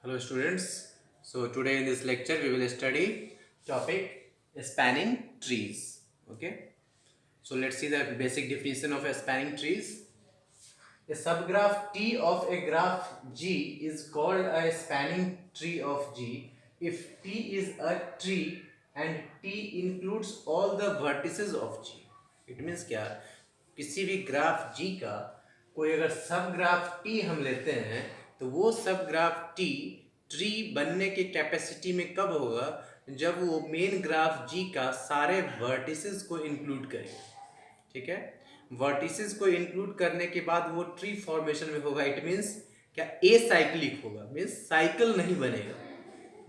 Hello students. So today in this lecture we will study topic spanning trees. Okay. So let's see the basic definition of spanning trees. A subgraph T of a graph G is called a spanning tree of G if T is a tree and T includes all the vertices of G. It means क्या, किसी भी graph G का कोई अगर सब graph T हम लेते हैं तो वो सब ग्राफ T ट्री बनने की कैपेसिटी में कब होगा, जब वो मेन ग्राफ G का सारे वर्टिसेस को इंक्लूड करेगा। ठीक है, वर्टिसेस को इंक्लूड करने के बाद वो ट्री फॉर्मेशन में होगा। इट मींस क्या, ए साइक्लिक होगा, मींस साइकिल नहीं बनेगा,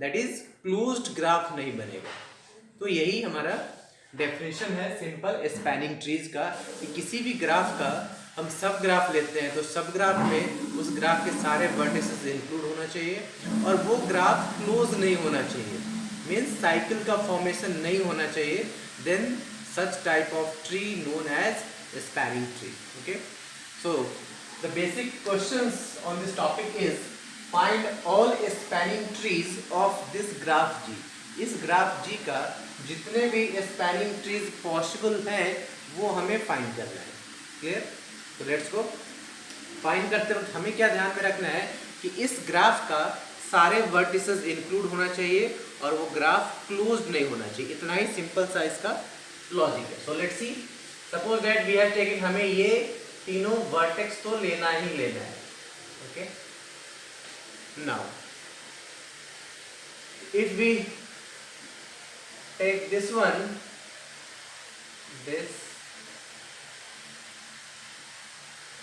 दैट इज क्लोज्ड ग्राफ नहीं बनेगा। तो यही हमारा डेफिनेशन है सिंपल स्पैनिंग ट्रीज का, कि किसी भी ग्राफ का हम सब ग्राफ लेते हैं तो सब ग्राफ में उस ग्राफ के सारे वर्टिसेस इंक्लूड होना चाहिए और वो ग्राफ क्लोज नहीं होना चाहिए, मीन्स साइकिल का फॉर्मेशन नहीं होना चाहिए। Then such type of tree known as spanning tree. Okay, so the basic questions on this topic is find all spanning trees of this graph G. इस graph G का जितने भी spanning trees possible हैं वो हमें find करना है। Clear? तो लेट्स गो। फाइंड करते वक्त हमें क्या ध्यान में रखना है कि इस ग्राफ का सारे वर्टिसेस इंक्लूड होना चाहिए और वो ग्राफ क्लोज्ड नहीं होना चाहिए। इतना ही सिंपल सा इसका लॉजिक है। So let's see, suppose that we have taken, हमें ये तीनों वर्टेक्स तो लेना ही लेना है। Okay, now if we take this one, this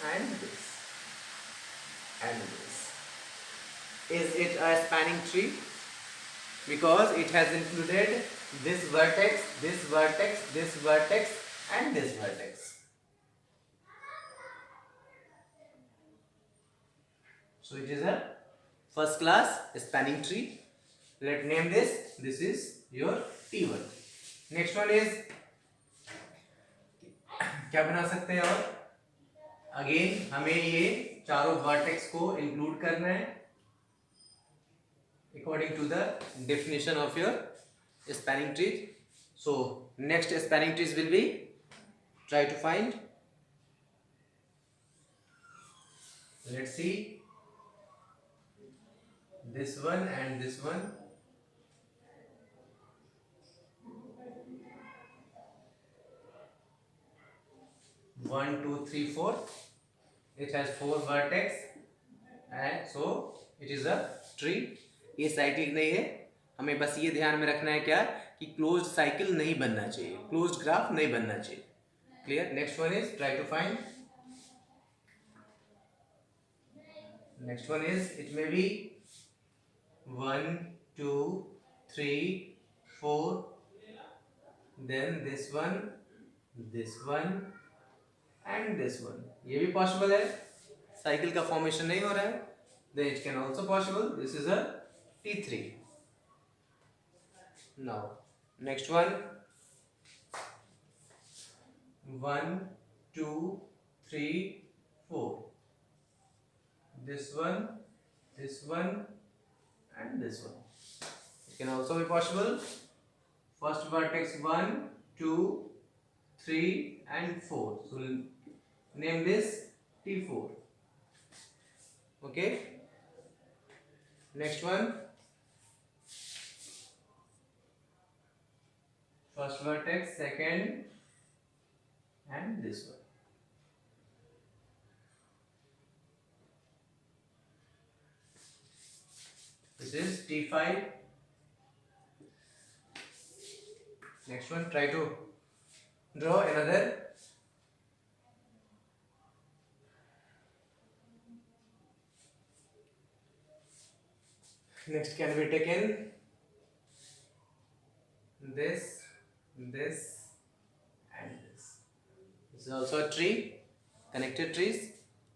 and this and this, is it a spanning tree? Because it has included this vertex, this vertex, this vertex and this vertex. So it is a first class spanning tree. Let's name this. This is your T1. Next one is, क्या बना सकते हैं और again हमें ये चारों vertex को include करना है according to the definition of your spanning tree. So next spanning trees will be, try to find. Let's see, this one and this one. One, two, three, four. It has four vertex and so it is a tree. ये cyclic नहीं है, हमें बस ये ध्यान में रखना है क्या, कि क्लोज्ड साइकिल नहीं बनना चाहिए, क्लोज्ड ग्राफ नहीं बनना चाहिए। Clear? Next one is, try to find. Next one is, it may be 1 2 3 4, then this one and this one. ये भी पॉसिबल है, साइकिल का फॉर्मेशन नहीं हो रहा है, then it can also possible. This is a T3. Now next one, 1 2 3 4, this one and this one. It can also be possible. First vertex 1 2 3 and 4, so we'll name this T4. Okay, next one, first vertex, second and this one. This is T5. Next one, try to draw another. Next can be taken this and this. This is also a tree, connected trees,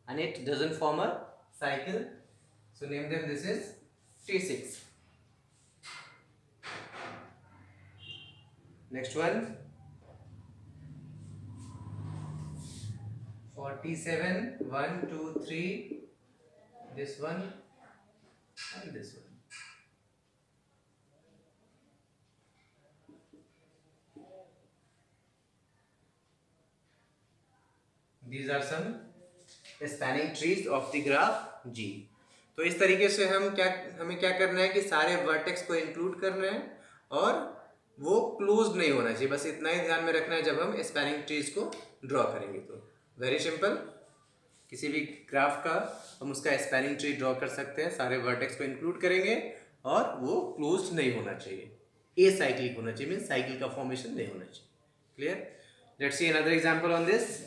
and it doesn't form a cycle. So name them, this is T6. Next one, 47, 1 2 3, this one and this one. These are some spanning trees of the graph G. तो इस तरीके से हमें क्या करना है कि सारे वर्टेक्स को इंक्लूड करना है और वो क्लोज नहीं होना चाहिए, बस इतना ही ध्यान में रखना है जब हम स्पैनिंग ट्रीज को ड्रॉ करेंगे। तो वेरी सिंपल, किसी भी ग्राफ का हम उसका स्पैनिंग ट्री ड्रॉ कर सकते हैं, सारे वर्टेक्स को इंक्लूड करेंगे और वो क्लोज नहीं होना चाहिए, ए साइक्लिक होना चाहिए, मीन साइकिल का फॉर्मेशन नहीं होना चाहिए। Clear? Let's see another example on this.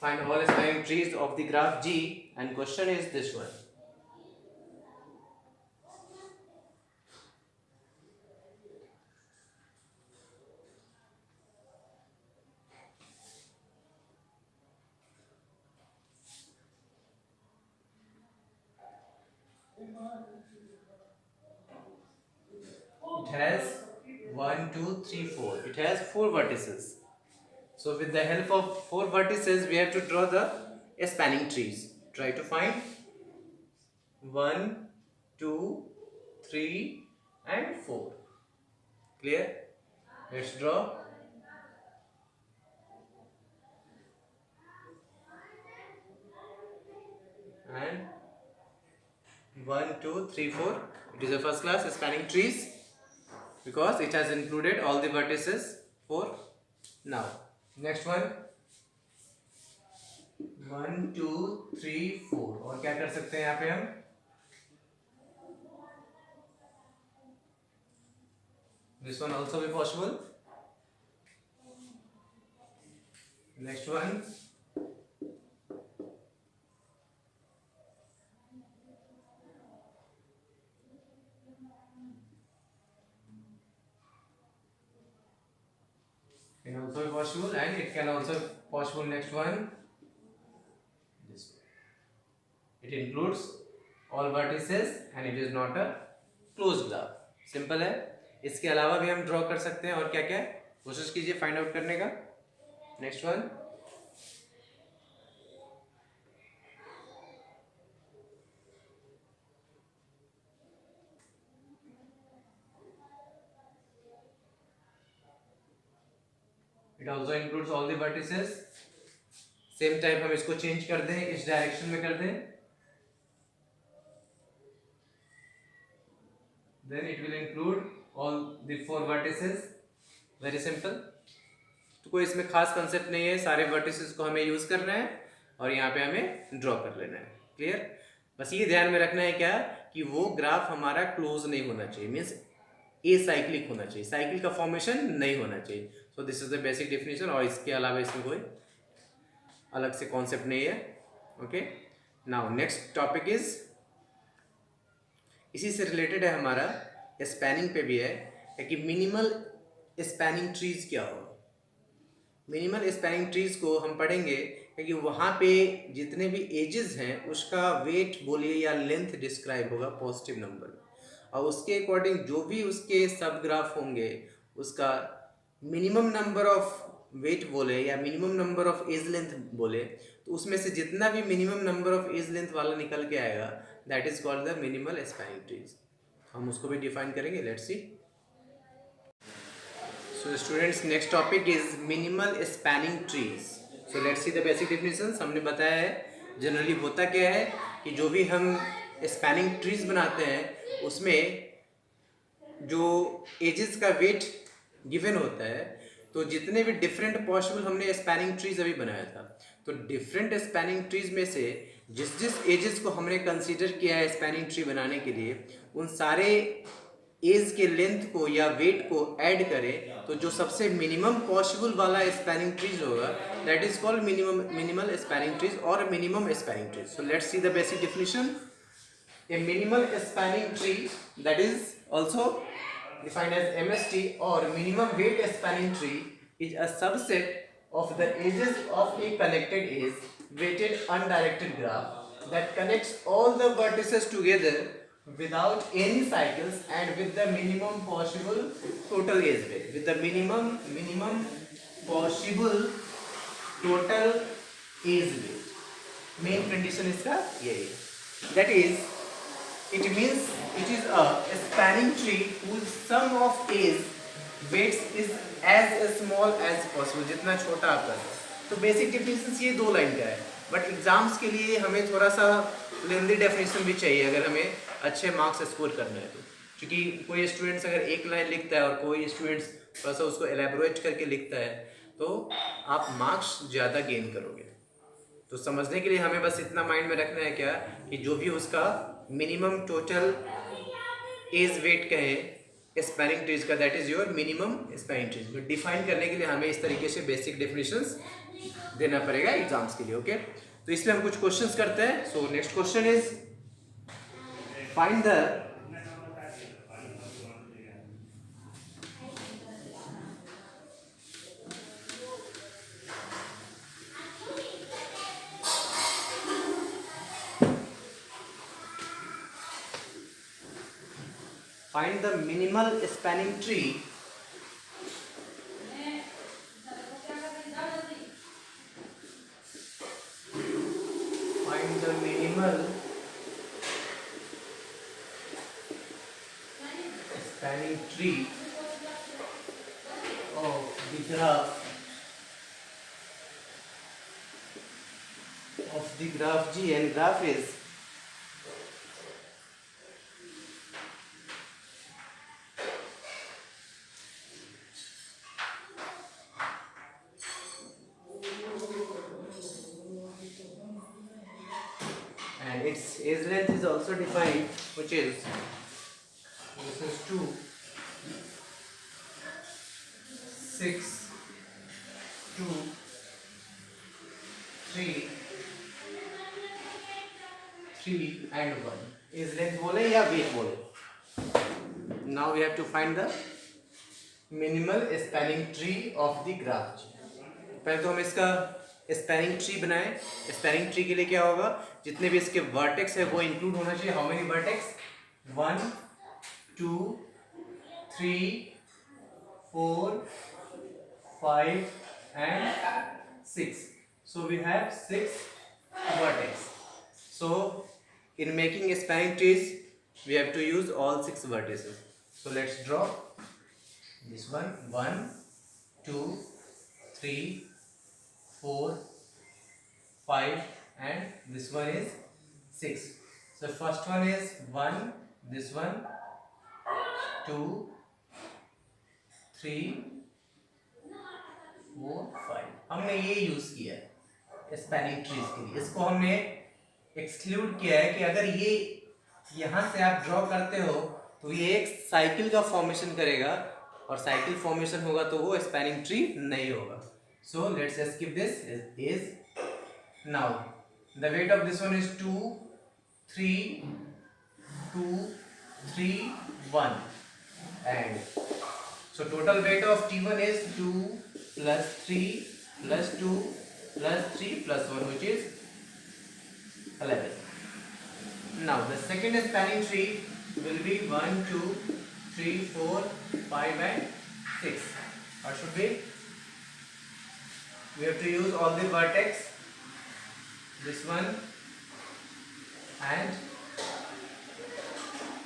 Find all spanning trees of the graph G, and question is this one. It has 1, 2, 3, 4. It has 4 vertices. So with the help of 4 vertices, we have to draw the spanning trees. Try to find 1, 2, 3 and 4. Clear? Let's draw. And 1, 2, 3, 4. It is a first class spanning trees because it has included all the vertices 4. Now next one 1, 2, 3, 4. और क्या कर सकते हैं यहाँ पे हम? This one also be possible. Next one. Can also be possible, and it can also be possible. Next one, this one. It includes all vertices and it is not a closed graph. Simple है। इसके अलावा भी हम draw कर सकते हैं और क्या क्या कोशिश कीजिए फाइंड आउट करने का। Next one, it also includes all the vertices. Same time हम इसको चेंज कर दें, इस डायरेक्शन में कर दें, then it will include all the 4 vertices. Very simple. तो कोई इसमें खास कंसेप्ट नहीं है, सारे वर्टिसेस को हमें यूज करना है और यहाँ पे हमें ड्रॉ कर लेना है। क्लियर? बस ये ध्यान में रखना है क्या कि वो ग्राफ हमारा क्लोज नहीं होना चाहिए, मीन्स ए साइक्लिक होना चाहिए, साइकिल का फॉर्मेशन नहीं होना चाहिए। So this is the basic definition, और इसके अलावा इसमें कोई अलग से कॉन्सेप्ट नहीं है। Okay, now next topic is, इसी से रिलेटेड है हमारा, स्पैनिंग पे भी है कि मिनिमल स्पैनिंग ट्रीज क्या हो। मिनिमल स्पैनिंग ट्रीज को हम पढ़ेंगे कि वहाँ पे जितने भी एजेस हैं उसका वेट बोलिए या लेंथ डिस्क्राइब होगा पॉजिटिव नंबर, और उसके अकॉर्डिंग जो भी उसके सब ग्राफ होंगे उसका मिनिमम नंबर ऑफ वेट बोले या minimum number of edge length बोले, तो उसमें से जितना भी minimum number of edge length वाला निकल के आएगा that is called the minimal spanning trees. हम उसको भी डिफाइन करेंगे। Let's see. So students, next topic is minimal spanning trees. So let's see the basic definition. हमने बताया है जनरली होता क्या है कि जो भी हम स्पैनिंग ट्रीज बनाते हैं उसमें जो एजेस का वेट गिवन होता है, तो जितने भी डिफरेंट पॉसिबल हमने स्पैनिंग ट्रीज अभी बनाया था, तो डिफरेंट स्पैनिंग ट्रीज में से जिस जिस एजेस को हमने कंसीडर किया है स्पैनिंग ट्री बनाने के लिए, उन सारे एज के लेंथ को या वेट को ऐड करें तो जो सबसे मिनिमम पॉसिबल वाला स्पैनिंग ट्रीज होगा that is called minimal spanning trees और minimum spanning trees. So let's see the basic definition. A minimal spanning tree, that is also defined as MST or minimum weight spanning tree, is a subset of the edges of a connected edge weighted undirected graph that connects all the vertices together without any cycles and with the minimum possible total age weight, with the minimum possible total age weight. Main condition इसका यही है. That is, it means it is a spanning tree whose sum of age weights is as small as possible, जितना छोटा आप कर. तो basic definition ये 2 line का है, बट एग्जाम्स के लिए हमें थोड़ा सा लेंदी डेफिनेशन भी चाहिए अगर हमें अच्छे मार्क्स स्कोर करना है तो. क्योंकि कोई स्टूडेंट्स अगर एक लाइन लिखता है और कोई स्टूडेंट्स थोड़ा सा उसको एलेबोरेट करके लिखता है तो आप मार्क्स ज़्यादा गेन करोगे. तो समझने के लिए हमें बस इतना माइंड में रखना है क्या कि जो भी उसका मिनिमम टोटल एज वेट कहे स्पैनिंग ट्रीज का, that is your minimum spanning trees. Define करने के लिए हमें इस तरीके से बेसिक डेफिनेशंस देना पड़ेगा एग्जाम्स के लिए. ओके, तो इसमें हम कुछ क्वेश्चंस करते हैं. So next question is find the minimal spanning tree of the graph G, and graph is and its age length is also defined, which is this is 2, 6, 2, 3 and 1. age length बोले या weight बोले. Now we have to find the minimal spanning tree of the graph. पहले तो हम इसका spanning tree बनाएं. Spanning tree के लिए क्या होगा, जितने भी इसके वर्टेक्स है वो इंक्लूड होना चाहिए. How many vertex? 1, 2, 3, 4, 5 and 6. So we have 6 vertex. So in making spanning trees we have to use all 6 vertices. So let's draw this one. 1, 2, 3, 4, 5 and this one is 6. So first one is 1, this one 2, 3, 4, 5. हमने ये use किया है spanning trees के लिए. इसको हमने exclude किया है कि अगर ये यहाँ से आप ड्रॉ करते हो तो ये एक साइकिल का फॉर्मेशन करेगा, और साइकिल फॉर्मेशन होगा तो वो स्पैनिंग ट्री नहीं होगा. So let's skip this. Is now the weight of this one is 2, 3, 2, 3, 1, and so total weight of T1 is 2 plus 3 plus 2 plus 3 plus 1, which is 11. Now the second spanning tree will be 1, 2, 3, 4, 5 and 6. Or should be? We have to use all the vertex, this one, and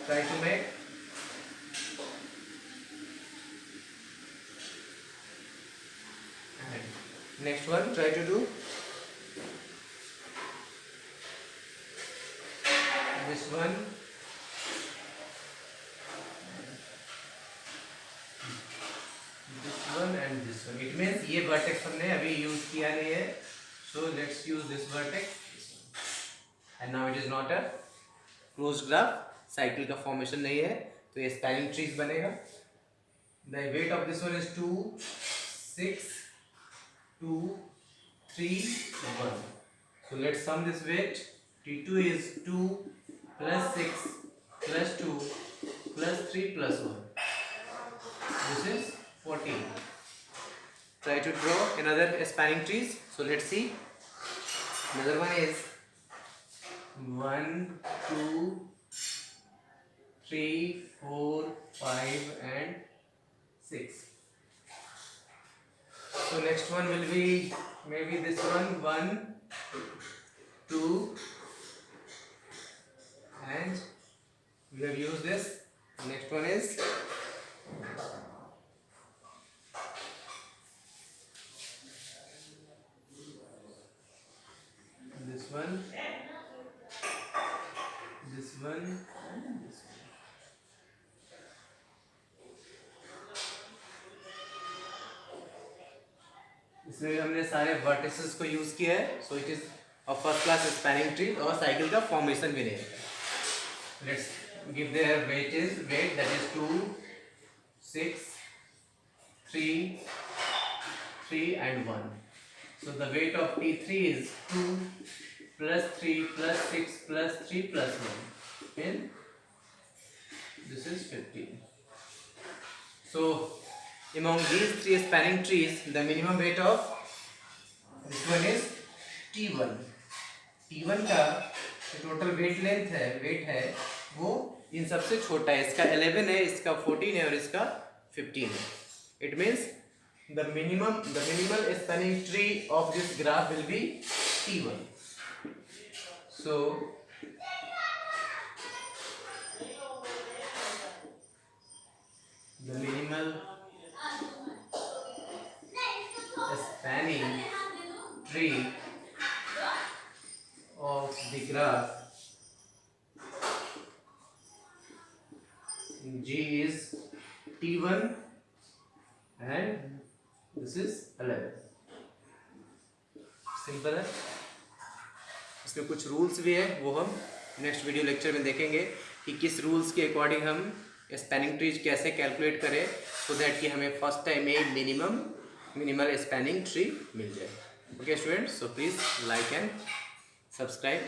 try to make and next one try to do this one, and this one. It means ये vertex हमने अभी use किया नहीं है. So let's use this vertex, and now it is not a closed graph. Cycle का formation नहीं है तो ये स्पैनिंग ट्रीज बनेगा. The weight of this one is 2, 6, 2, 3, 1. So let's sum this weight. T2 is 2 plus 6 plus 2 plus 3 plus 1. This is 14. Try to draw another spanning trees. So let's see. Another one is 1, 2, 3, 4, 5 and 6. So next one will be maybe this one, 1, 2 and we have used this. Next one is this one, this one and this one. इसमें भी हमने सारे vertices को use किया है. So it is a first class spanning tree और cycle का formation भी नहीं है. Let's give their weight that is 2, 6, 3, 3 and 1. So the weight of T3 is 2 plus 3 plus 6 plus 3 plus 1. And this is 15. So among these three spanning trees, the minimum weight of this one is T1. T1 का total weight है वो इन सबसे छोटा है. इसका 11 है, इसका 14 है और इसका 15 है. It means the minimal spanning tree of this graph will be T1. So the minimal spanning tree of the graph G is T1 and this is 11. Simple है. इसमें कुछ रूल्स भी है, वो हम नेक्स्ट वीडियो लेक्चर में देखेंगे कि किस रूल्स के अकॉर्डिंग हम स्पैनिंग ट्रीज कैसे कैलकुलेट करें सो दैट कि हमें फर्स्ट टाइम में मिनिमल स्पैनिंग ट्री मिल जाए. Okay students, so please like and subscribe.